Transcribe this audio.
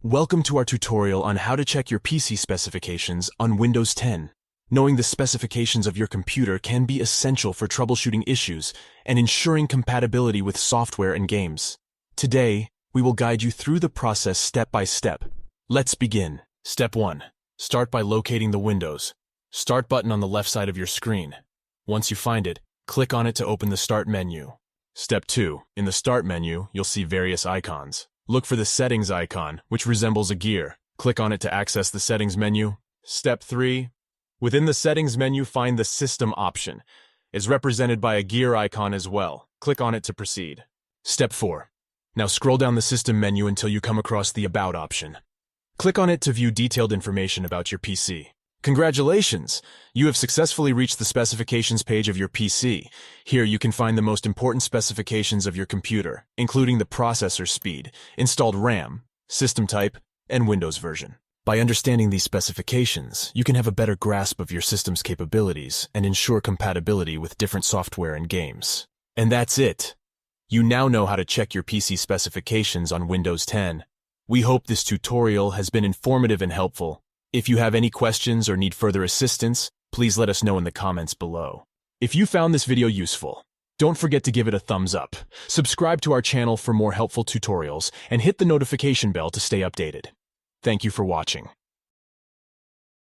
Welcome to our tutorial on how to check your PC specifications on Windows 10. Knowing the specifications of your computer can be essential for troubleshooting issues and ensuring compatibility with software and games. Today, we will guide you through the process step by step. Let's begin. Step 1. Start by locating the Windows Start button on the left side of your screen. Once you find it, click on it to open the Start menu. Step 2. In the Start menu, you'll see various icons. Look for the Settings icon, which resembles a gear. Click on it to access the Settings menu. Step 3. Within the Settings menu, find the System option. It's represented by a gear icon as well. Click on it to proceed. Step 4. Now scroll down the System menu until you come across the About option. Click on it to view detailed information about your PC. Congratulations! You have successfully reached the specifications page of your PC. Here you can find the most important specifications of your computer, including the processor speed, installed RAM, system type, and Windows version. By understanding these specifications, you can have a better grasp of your system's capabilities and ensure compatibility with different software and games. And that's it! You now know how to check your PC specifications on Windows 10. We hope this tutorial has been informative and helpful. If you have any questions or need further assistance, please let us know in the comments below. If you found this video useful, don't forget to give it a thumbs up, subscribe to our channel for more helpful tutorials, and hit the notification bell to stay updated. Thank you for watching.